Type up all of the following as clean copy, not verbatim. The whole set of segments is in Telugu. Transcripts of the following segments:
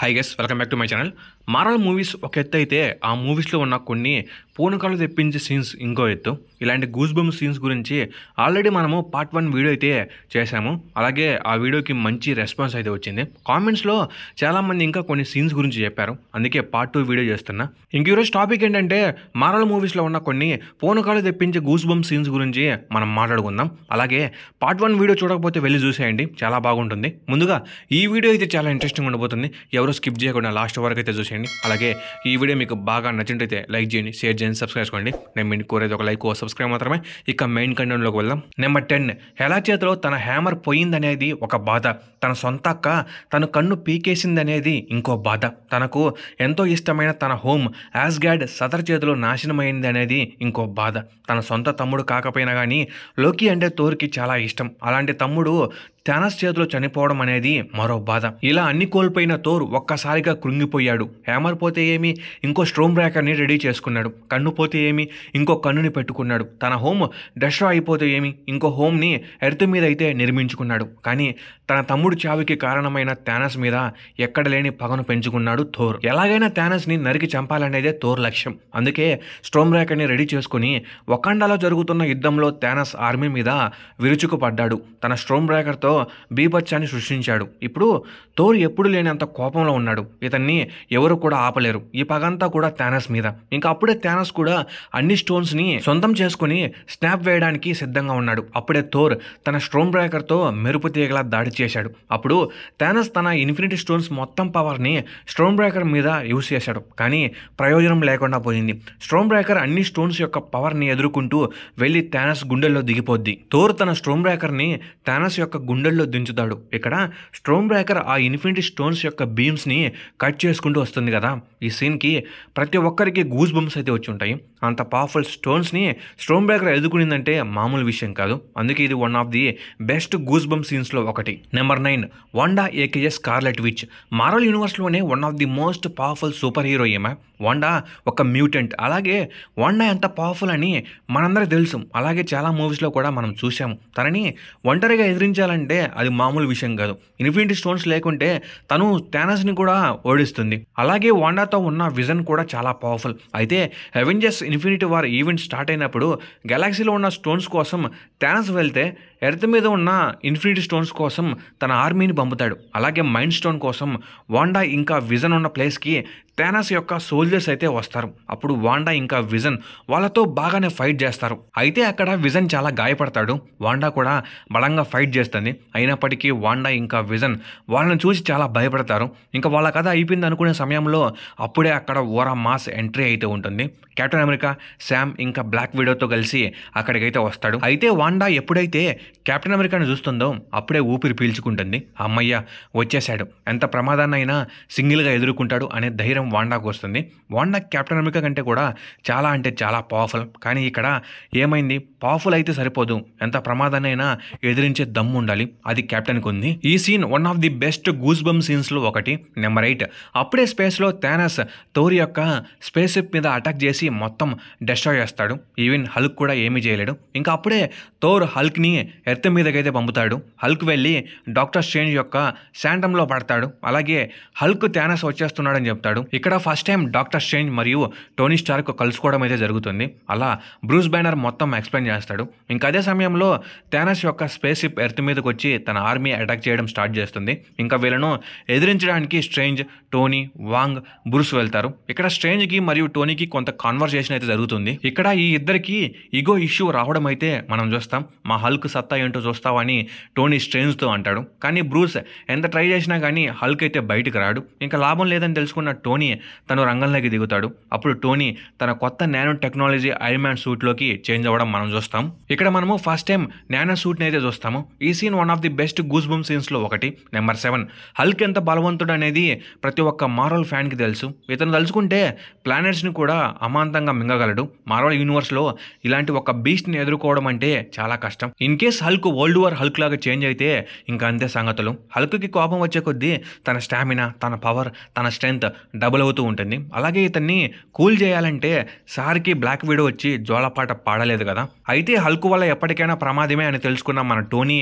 High guess welcome back to my channel. Marvel movies ఒక ఎత్తు అయితే ఆ మూవీస్లో ఉన్న కొన్ని పూనకాలు తెప్పించే సీన్స్ ఇంకో ఎత్తు. ఇలాంటి గూస్ బంప్ సీన్స్ గురించి ఆల్రెడీ మనము పార్ట్ 1 వీడియో అయితే చేశాము. అలాగే ఆ వీడియోకి మంచి రెస్పాన్స్ అయితే వచ్చింది. కామెంట్స్లో చాలామంది ఇంకా కొన్ని సీన్స్ గురించి చెప్పారు. అందుకే పార్ట్ 2 వీడియో చేస్తున్నా. ఇంక ఈరోజు టాపిక్ ఏంటంటే మార్వెల్ మూవీస్లో ఉన్న కొన్ని పూనకాలు తెప్పించే గూస్ బంప్ సీన్స్ గురించి మనం మాట్లాడుకుందాం. అలాగే పార్ట్ 1 వీడియో చూడకపోతే వెళ్ళి చూసేయండి, చాలా బాగుంటుంది. ముందుగా ఈ వీడియో అయితే చాలా ఇంట్రెస్టింగ్ ఉండబోతుంది. ఎవరు స్కిప్ చేయకుండా లాస్ట్ వరకు అయితే చూసేయండి. అలాగే ఈ వీడియో మీకు బాగా నచ్చినట్టయితే లైక్ చేయండి, షేర్ చేయండి, సబ్స్క్రైబ్ చేసుకోండి. నేను మీకు కోరేది ఒక లైక్, సబ్స్క్రైబ్ మాత్రమే. ఇక మెయిన్ కంటెంట్లోకి వెళ్దాం. నెంబర్ 10, హెలా చేతిలో తన హ్యామర్ పోయిందనేది ఒక బాధ. తన సొంత అక్క తన కన్ను పీకేసిందనేది ఇంకో బాధ. తనకు ఎంతో ఇష్టమైన తన హోమ్ యాస్గార్డ్ సదర్ చేతిలో నాశనమైంది అనేది ఇంకో బాధ. తన సొంత తమ్ముడు కాకపోయినా కానీ లోకి అంటే థోర్కి చాలా ఇష్టం. అలాంటి తమ్ముడు థానస్ చేతిలో చనిపోవడం అనేది మరో బాధ. ఇలా అన్ని కోల్పోయిన థోర్ ఒక్కసారిగా కృంగిపోయాడు. హ్యామర్ పోతే ఏమి, ఇంకో స్ట్రోమ్ బ్రేకర్ని రెడీ చేసుకున్నాడు. కన్ను పోతే ఏమి, ఇంకో కన్నుని పెట్టుకున్నాడు. తన హోమ్ డెస్ట్రాయ్ అయిపోతే ఏమి, ఇంకో హోమ్ని ఎర్త్ మీద అయితే నిర్మించుకున్నాడు. కానీ తన తమ్ముడు చావుకి కారణమైన థానస్ మీద ఎక్కడ లేని పగను పెంచుకున్నాడు థోర్. ఎలాగైనా థానస్ని నరికి చంపాలనేదే థోర్ లక్ష్యం. అందుకే స్ట్రోమ్ బ్రేకర్ని రెడీ చేసుకుని వకాండాలో జరుగుతున్న యుద్ధంలో థానస్ ఆర్మీ మీద విరుచుకుపడ్డాడు. తన స్ట్రోమ్ బ్రేకర్తో బీభత్సాన్ని సృష్టించాడు. ఇప్పుడు థోర్ ఎప్పుడు లేనంత కోపంలో ఉన్నాడు. ఇతన్ని ఎవరు కూడా ఆపలేరు. ఈ పగంతా కూడా థానస్ మీద. ఇంకా అప్పుడే థానస్ కూడా అన్ని స్టోన్స్ని సొంతం చేసుకుని స్నాప్ వేయడానికి సిద్ధంగా ఉన్నాడు. అప్పుడే థోర్ తన స్ట్రోమ్ బ్రేకర్తో మెరుపు తీగలా దాడి చేశాడు. అప్పుడు థానస్ తన ఇన్ఫినిటీ స్టోన్స్ మొత్తం పవర్ని స్ట్రోమ్ బ్రేకర్ మీద యూజ్ చేశాడు. కానీ ప్రయోజనం లేకుండా పోయింది. స్ట్రోమ్ బ్రేకర్ అన్ని స్టోన్స్ యొక్క పవర్ని ఎదుర్కొంటూ వెళ్ళి థానస్ గుండెల్లో దిగిపోద్ది. థోర్ తన స్ట్రోమ్ బ్రేకర్ని థానస్ యొక్క గుండెల్లో దించుతాడు. ఇక్కడ స్ట్రోమ్ బ్రేకర్ ఆ ఇన్ఫినిటీ స్టోన్స్ యొక్క బీమ్స్ని కట్ చేసుకుంటూ వస్తుంది కదా. ఈ సీన్కి ప్రతి ఒక్కరికి గూస్ బంప్స్ అయితే వచ్చి ఉంటాయి. అంత పవర్ఫుల్ స్టోన్స్ని స్ట్రోమ్ బ్రేకర్ ఎదుర్కొనిందంటే మామూలు విషయం కాదు. అందుకే ఇది one of the best goose bump సీన్స్లో ఒకటి. Number 9, Wanda aka Scarlet Witch. Marvel యూనివర్స్లోనే one of the most powerful super hero ఈమె. వాండా ఒక మ్యూటెంట్. అలాగే వాండా ఎంత పవర్ఫుల్ అని మనందరికీ తెలుసు. అలాగే చాలా మూవీస్లో కూడా మనం చూసాము. తనని ఒంటరిగా ఎదిరించాలంటే అది మామూలు విషయం కాదు. ఇన్ఫినిటీ స్టోన్స్ లేకుంటే తను థానస్ని కూడా ఓడిస్తుంది. అలాగే వాండాతో ఉన్న విజన్ కూడా చాలా పవర్ఫుల్. అయితే Avengers infinity war event start అయినప్పుడు గెలాక్సీలో ఉన్న స్టోన్స్ కోసం థానస్ వెళ్తే ఎర్త్ మీద ఉన్న ఇన్ఫినిటీ స్టోన్స్ కోసం తన ఆర్మీని పంపుతాడు. అలాగే మైండ్ స్టోన్ కోసం వాండా ఇంకా విజన్ ఉన్న ప్లేస్కి థానస్ యొక్క సోల్జర్స్ అయితే వస్తారు. అప్పుడు వాండా ఇంకా విజన్ వాళ్ళతో బాగానే ఫైట్ చేస్తారు. అయితే అక్కడ విజన్ చాలా గాయపడతాడు. వాండా కూడా బలంగా ఫైట్ చేస్తుంది. అయినప్పటికీ వాండా ఇంకా విజన్ వాళ్ళని చూసి చాలా భయపడతారు. ఇంకా వాళ్ళ కథ అయిపోయింది అనుకునే సమయంలో అప్పుడే అక్కడ ఓరా మాస్ ఎంట్రీ అయితే ఉంటుంది. కెప్టెన్ అమెరికా, శామ్ ఇంకా బ్లాక్ విడోతో కలిసి అక్కడికైతే వస్తాడు. అయితే వాండా ఎప్పుడైతే కెప్టెన్ అమెరికాను చూస్తుందో అప్పుడే ఊపిరి పీల్చుకుంటుంది. అమ్మయ్య వచ్చేసాడు, ఎంత ప్రమాదాన్నైనా సింగిల్గా ఎదుర్కొంటాడు అనే ధైర్యం వాండాకు వస్తుంది. వాండా కెప్టెన్ అమెరికా కంటే కూడా చాలా అంటే చాలా పవర్ఫుల్. కానీ ఇక్కడ ఏమైంది, పవర్ఫుల్ అయితే సరిపోదు, ఎంత ప్రమాదాన్నైనా ఎదిరించే దమ్ము ఉండాలి. అది కెప్టెన్కి ఉంది. ఈ scene one of the best goose bump సీన్స్లో ఒకటి. నెంబర్ 8, అప్పుడే స్పేస్లో థానస్ థోర్ యొక్క స్పేస్ షిప్ మీద అటాక్ చేసి మొత్తం డెస్ట్రాయ్ చేస్తాడు. ఈవెన్ హల్క్ కూడా ఏమీ చేయలేడు. ఇంకా అప్పుడే థోర్ హల్క్ని ఎర్త్ మీదకైతే పంపుతాడు. హల్క్ వెళ్ళి డాక్టర్ స్ట్రేంజ్ యొక్క శాంటంలో పడతాడు. అలాగే హల్క్ థానస్ వచ్చేస్తున్నాడని చెప్తాడు. ఇక్కడ ఫస్ట్ టైం డాక్టర్ స్ట్రేంజ్ మరియు టోనీ స్టార్క్ కలుసుకోవడం అయితే జరుగుతుంది. అలా బ్రూస్ బ్యానర్ మొత్తం ఎక్స్ప్లెయిన్ చేస్తాడు. ఇంకా అదే సమయంలో థానస్ యొక్క స్పేస్ షిప్ ఎర్త్ మీదకి వచ్చి తన ఆర్మీ అటాక్ చేయడం స్టార్ట్ చేస్తుంది. ఇంకా వీళ్ళను ఎదిరించడానికి స్ట్రేంజ్, టోనీ, వాంగ్, బ్రూస్ వెళ్తారు. ఇక్కడ స్ట్రేంజ్కి మరియు టోనీకి కొంత కాన్వర్సేషన్ అయితే జరుగుతుంది. ఇక్కడ ఈ ఇద్దరికి ఈగో ఇష్యూ రావడం అయితే మనం చూస్తాం. మా హల్క్ సత్తా ఏంటో చూస్తావని టోనీ స్ట్రేంజ్తో అంటాడు. కానీ బ్రూస్ ఎంత ట్రై చేసినా కానీ హల్క్ అయితే బయటకు రాడు. ఇంకా లాభం లేదని తెలుసుకున్న టోనీ తను రంగంలోకి దిగుతాడు. అప్పుడు టోనీ తన కొత్త నానో టెక్నాలజీ ఐరన్ మ్యాన్ సూట్లోకి చేంజ్ అవ్వడం మనం చూస్తాం. ఇక్కడ మనము ఫస్ట్ టైం నానో సూట్ని అయితే చూస్తాము. ఈ scene one of the best goose bump సీన్స్లో ఒకటి. నెంబర్ 7, హల్క్ ఎంత బలవంతుడు అనేది ప్రతి ఒక్క మార్వెల్ ఫ్యాన్కి తెలుసు. ఇతను తలుచుకుంటే ప్లానెట్స్ని కూడా అమాంతంగా మింగగలడు. మార్వెల్ యూనివర్స్లో ఇలాంటి ఒక బీస్ట్ని ఎదుర్కోవడం అంటే చాలా కష్టం. In case Hulk world war Hulk లాగా చేంజ్ అయితే ఇంకా అంతే సంగతులు. హల్క్కి కోపం వచ్చే కొద్దీ తన స్టామినా, తన పవర్, తన స్ట్రెంగ్త్ డబుల్ అవుతూ ఉంటుంది. అలాగే ఇతన్ని కూల్ చేయాలంటే సార్కి బ్లాక్ విడో వచ్చి జోలపాట పాడలేదు కదా. అయితే హల్క్ వల్ల ఎప్పటికైనా ప్రమాదమే అని తెలుసుకున్న మన టోనీ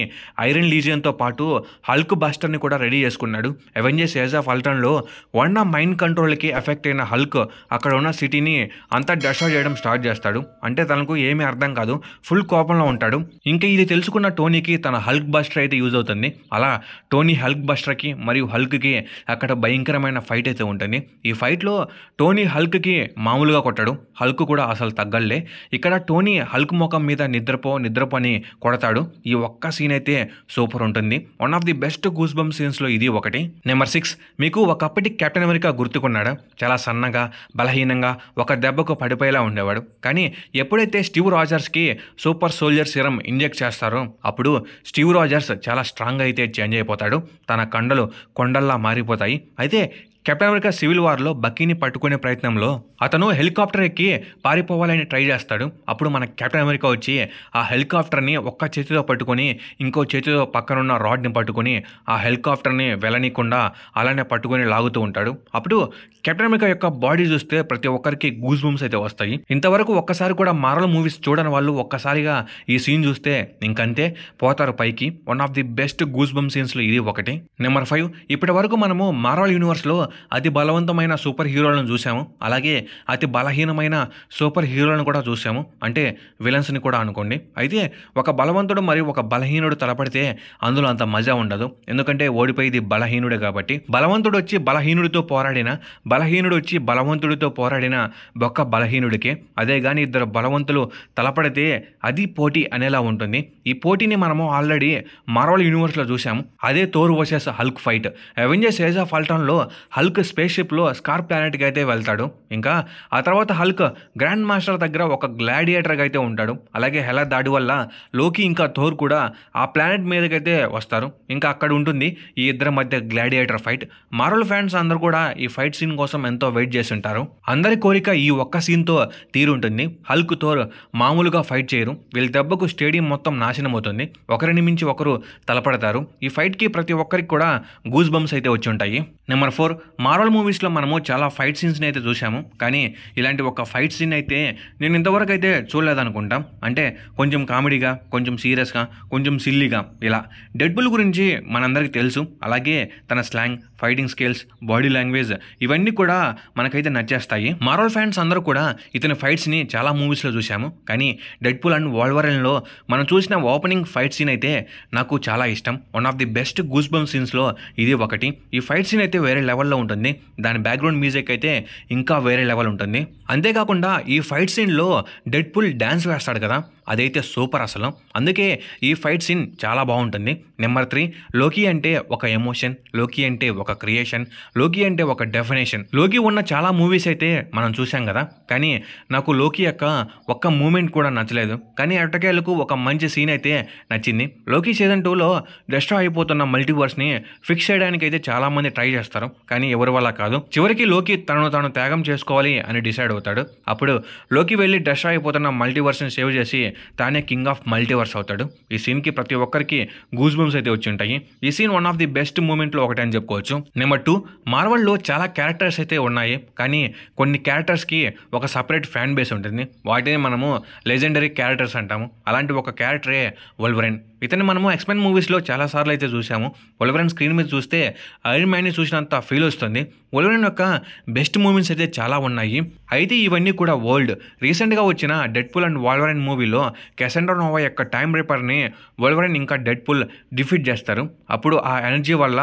ఐరన్ లీజియన్తో పాటు హల్క్ బస్టర్ని కూడా రెడీ చేసుకున్నాడు. అవెంజర్స్ ఏజ్ ఆఫ్ అల్ట్రాన్లో వన్ మైండ్ కంట్రోల్కి ఎఫెక్ట్ అయిన హల్క్ అక్కడ ఉన్న సిటీని అంతా డస్ట్రాయ్ చేయడం స్టార్ట్ చేస్తాడు. అంటే తనకు ఏమీ అర్థం కాదు, ఫుల్ కోపంలో ఉంటాడు. ఇంకా ఇది తెలుసుకున్న టోనీకి తన హల్క్ బస్టర్ అయితే యూజ్ అవుతుంది. అలా టోనీ హల్క్ బస్టర్కి మరియు హల్క్కి అక్కడ భయంకరమైన ఫైట్ అయితే ఉంటుంది. ఈ ఫైట్లో టోనీ హల్క్కి మామూలుగా కొట్టాడు, హల్క్ కూడా అసలు తగ్గలే. ఇక్కడ టోనీ హల్క్ ముఖం మీద నిద్రపో అని కొడతాడు. ఈ ఒక్క సీన్ అయితే సూపర్ ఉంటుంది. One of the best goose bump సీన్స్లో ఇది ఒకటి. నెంబర్ 6, మీకు ఒకప్పటి కెప్టెన్ అమెరికా గుర్తుకున్నాడా? చాలా సన్నగా, బలహీనంగా, ఒక దెబ్బకు పడిపోయేలా ఉండేవాడు. కానీ ఎప్పుడైతే స్టీవ్ రాజర్స్కి సూపర్ సోల్జర్ సిరం ఇంజెక్ట్ చేస్తారో అప్పుడు స్టీవ్ రాజర్స్ చాలా స్ట్రాంగ్ అయితే చేంజ్ అయిపోతాడు. తన కండలు కొండల్లా మారిపోతాయి. అయితే కెప్టెన్ అమెరికా సివిల్ వార్లో బక్కీని పట్టుకునే ప్రయత్నంలో అతను హెలికాప్టర్ ఎక్కి పారిపోవాలని ట్రై చేస్తాడు. అప్పుడు మన కెప్టెన్ అమెరికా వచ్చి ఆ హెలికాప్టర్ని ఒక్క చేతితో పట్టుకొని ఇంకో చేతితో పక్కనున్న రాడ్ని పట్టుకొని ఆ హెలికాప్టర్ని వెళ్ళనీయకుండా అలానే పట్టుకొని లాగుతూ ఉంటాడు. అప్పుడు కెప్టెన్ అమెరికా యొక్క బాడీ చూస్తే ప్రతి ఒక్కరికి గూస్ బంప్స్ అయితే వస్తాయి. ఇంతవరకు ఒక్కసారి కూడా మార్వెల్ మూవీస్ చూడని వాళ్ళు ఒక్కసారిగా ఈ సీన్ చూస్తే ఇంకంతే పోతారు పైకి. One of the best goose bump సీన్స్లో ఇది ఒకటి. నెంబర్ 5, ఇప్పటి వరకు మనము మార్వెల్ యూనివర్స్లో అతి బలవంతమైన సూపర్ హీరోలను చూసాము, అలాగే అతి బలహీనమైన సూపర్ హీరోలను కూడా చూసాము, అంటే విలన్స్ని కూడా అనుకోండి. అయితే ఒక బలవంతుడు మరియు ఒక బలహీనుడు తలపడితే అందులో అంత మజా ఉండదు, ఎందుకంటే ఓడిపోయేది బలహీనుడే కాబట్టి. బలవంతుడు వచ్చి బలహీనుడితో పోరాడిన, బలహీనుడు వచ్చి బలవంతుడితో పోరాడిన బొక్క బలహీనుడికే. అదే కానీ ఇద్దరు బలవంతులు తలపడితే అది పోటీ అనేలా ఉంటుంది. ఈ పోటీని మనము ఆల్రెడీ మార్వెల్ యూనివర్స్లో చూసాము. అదే Thor versus Hulk fight. Avengers age of అల్ట్రాన్లో హల్క్ స్పేస్ షిప్లో స్కార్ ప్లానెట్కి అయితే వెళ్తాడు. ఇంకా ఆ తర్వాత హల్క్ గ్రాండ్ మాస్టర్ దగ్గర ఒక గ్లాడియేటర్గా అయితే ఉంటాడు. అలాగే హెలా దాడి వల్ల లోకి ఇంకా థోర్ కూడా ఆ ప్లానెట్ మీదకైతే వస్తారు. ఇంకా అక్కడ ఉంటుంది ఈ ఇద్దరి మధ్య గ్లాడియేటర్ ఫైట్. మార్వెల్ ఫ్యాన్స్ అందరూ కూడా ఈ ఫైట్ సీన్ కోసం ఎంతో వెయిట్ చేసి ఉంటారు. అందరి కోరిక ఈ ఒక్క సీన్తో తీరుంటుంది. హల్క్ థోర్ మామూలుగా ఫైట్ చేయరు. వీళ్ళ దెబ్బకు స్టేడియం మొత్తం నాశనం అవుతుంది. ఒకరిని మించి ఒకరు తలపడతారు. ఈ ఫైట్కి ప్రతి ఒక్కరికి కూడా గూస్ బంప్స్ అయితే వచ్చి ఉంటాయి. నెంబర్ 4, మార్వెల్ మూవీస్లో మనము చాలా ఫైట్ సీన్స్ని అయితే చూసాము, కానీ ఇలాంటి ఒక ఫైట్ సీన్ అయితే నేను ఇంతవరకు అయితే చూడలేదనుకుంటాం. అంటే కొంచెం కామెడీగా, కొంచెం సీరియస్గా, కొంచెం సిల్లీగా ఇలా. డెడ్పుల్ గురించి మనందరికీ తెలుసు. అలాగే తన slang, fighting skills, body language ఇవన్నీ కూడా మనకైతే నచ్చేస్తాయి. మార్వెల్ ఫ్యాన్స్ అందరూ కూడా ఇతని ఫైట్స్ని చాలా మూవీస్లో చూసాము, కానీ డెడ్పుల్ అండ్ వోల్వరిన్లో మనం చూసిన ఓపెనింగ్ ఫైట్ సీన్ అయితే నాకు చాలా ఇష్టం. One of the best goose bump సీన్స్లో ఇది ఒకటి. ఈ ఫైట్ సీన్ అయితే వేరే లెవెల్లో ఉంటుంది. దాని బ్యాక్గ్రౌండ్ మ్యూజిక్ అయితే ఇంకా వేరే లెవెల్ ఉంటుంది. అంతేకాకుండా ఈ ఫైట్ సీన్లో డెడ్పుల్ డ్యాన్స్ వేస్తాడు కదా, అదైతే సూపర్ అసలు. అందుకే ఈ ఫైట్ సీన్ చాలా బాగుంటుంది. నెంబర్ 3, లోకి అంటే ఒక ఎమోషన్, లోకి అంటే ఒక క్రియేషన్, లోకి అంటే ఒక డెఫినేషన్. లోకి ఉన్న చాలా మూవీస్ అయితే మనం చూసాం కదా, కానీ నాకు లోకి యొక్క ఒక్క మూమెంట్ కూడా నచ్చలేదు. కానీ ఎట్టకేలకు ఒక మంచి సీన్ అయితే నచ్చింది. లోకి సీజన్ 2లో డిస్ట్రాయ్ అయిపోతున్న మల్టీవర్స్ని ఫిక్స్ చేయడానికి అయితే చాలామంది ట్రై చేస్తారు, కానీ ఎవరి వల్ల కాదు. చివరికి లోకి తనను తాను త్యాగం చేసుకోవాలి అని డిసైడ్ అవుతాడు. అప్పుడు లోకి వెళ్ళి డిస్ట్రాయ్ అయిపోతున్న మల్టీవర్స్ని సేవ్ చేసి తానే కింగ్ ఆఫ్ మల్టీవర్స్ అవుతాడు. ఈ సీన్కి ప్రతి ఒక్కరికి గూస్ బంప్స్ అయితే వచ్చి ఉంటాయి. ఈ scene one of the best మూమెంట్లో ఒకటి అని చెప్పుకోవచ్చు. నెంబర్ 2, మార్వెల్లో చాలా క్యారెక్టర్స్ అయితే ఉన్నాయి, కానీ కొన్ని క్యారెక్టర్స్కి ఒక సపరేట్ ఫ్యాన్ బేస్ ఉంటుంది. వాటిని మనము లెజెండరీ క్యారెక్టర్స్ అంటాము. అలాంటి ఒక క్యారెక్టరే వోల్వరిన్. ఇతన్ని మనము ఎక్స్‌మెన్ మూవీస్లో చాలాసార్లు అయితే చూసాము. వోల్వరిన్ స్క్రీన్ మీద చూస్తే ఐరన్ మ్యాన్ని చూసినంత ఫీల్ వస్తుంది. వోల్వరిన్ యొక్క బెస్ట్ మూమెంట్స్ అయితే చాలా ఉన్నాయి. అయితే ఇవన్నీ కూడా ఓల్డ్. రీసెంట్గా వచ్చిన డెడ్పుల్ అండ్ వోల్వరిన్ మూవీలో కెసెండ్రా నోవా యొక్క టైం రేపర్ని వోల్వరిన్ ఇంకా డెడ్పుల్ డిఫీట్ చేస్తారు. అప్పుడు ఆ ఎనర్జీ వల్ల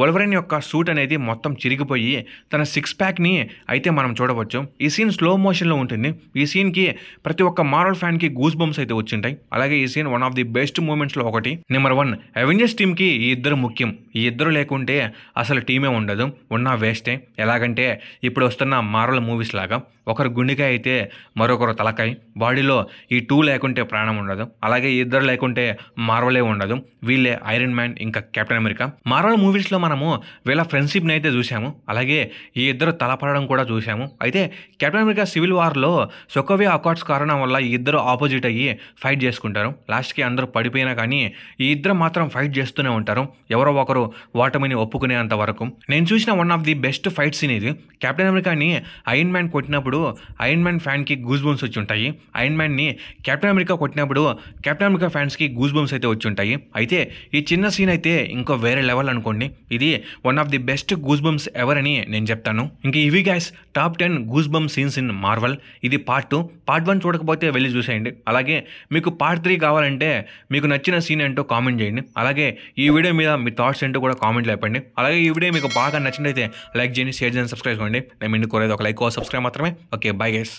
వోల్వరిన్ యొక్క సూట్ అనేది మొత్తం చిరిగిపోయి తన 6 ప్యాక్ని అయితే మనం చూడవచ్చు. ఈ సీన్ స్లో మోషన్లో ఉంటుంది. ఈ సీన్కి ప్రతి ఒక్క మార్వెల్ ఫ్యాన్కి గూస్ బంప్స్ అయితే వచ్చింటాయి. అలాగే ఈ scene one of the best మూమెంట్స్లో ఒకటి. నెంబర్ 1, అవెంజర్స్ టీమ్కి ఈ ఇద్దరు ముఖ్యం. ఈ ఇద్దరు లేకుంటే అసలు టీమే ఉండదు, ఉన్నా వేస్టే. ఎలాగంటే ఇప్పుడు వస్తున్న మార్వెల్ మూవీస్ లాగా ఒకరు గుండెకాయ అయితే మరొకరు తలకాయ. బాడీలో ఈ 2 లేకుంటే ప్రాణం ఉండదు. అలాగే ఈ ఇద్దరు లేకుంటే మార్వలే ఉండదు. వీళ్ళే ఐరన్ మ్యాన్ ఇంకా కెప్టెన్ అమెరికా. మార్వెల్ మూవీస్లో మనము వీళ్ళ ఫ్రెండ్షిప్ని అయితే చూసాము. అలాగే ఈ ఇద్దరు తలపడడం కూడా చూసాము. అయితే కెప్టెన్ అమెరికా సివిల్ వార్లో సొకోవియా అకార్డ్స్ కారణం వల్ల ఈ ఇద్దరు ఆపోజిట్ అయ్యి ఫైట్ చేసుకుంటారు. లాస్ట్కి అందరూ పడిపోయినా కానీ ఈ ఇద్దరు మాత్రం ఫైట్ చేస్తూనే ఉంటారు, ఎవరో ఒకరు ఓటమిని ఒప్పుకునేంత వరకు. నేను చూసిన one of the best fight scene ఇది. కెప్టెన్ అమెరికాని ఐరన్ మ్యాన్ కొట్టినప్పుడు ఐరన్ మ్యాన్ ఫ్యాన్కి గూస్ బంప్స్ వచ్చి ఉంటాయి. ఐరన్ మ్యాన్ని కెప్టెన్ అమెరికా కొట్టినప్పుడు కెప్టెన్ అమెరికా ఫ్యాన్స్కి గూస్ బంప్స్ అయితే వచ్చి ఉంటాయి. అయితే ఈ చిన్న సీన్ అయితే ఇంకో వేరే లెవెల్ అనుకోండి. ఇది one of the best goose bumps ever అని నేను చెప్తాను. ఇంక ఇవి guys top 10 goose bump scenes in Marvel. ఇది పార్ట్ 2. పార్ట్ 1 చూడకపోతే వెళ్ళి చూసేయండి. అలాగే మీకు పార్ట్ 3 కావాలంటే మీకు నచ్చిన సీన్ ఏంటో కామెంట్ చేయండి. అలాగే ఈ వీడియో మీద మీ థాట్స్ ఏంటో కూడా కామెంట్లో చెప్పండి. అలాగే ఈ వీడియో మీకు బాగా నచ్చినట్లయితే లైక్ చేయండి, షేర్ చేయండి, సబ్స్క్రైబ్ చేయండి. నేను మీకు కోరేది ఒక లైక్ సబ్స్క్రైబ్ మాత్రమే. Okay, bye guys.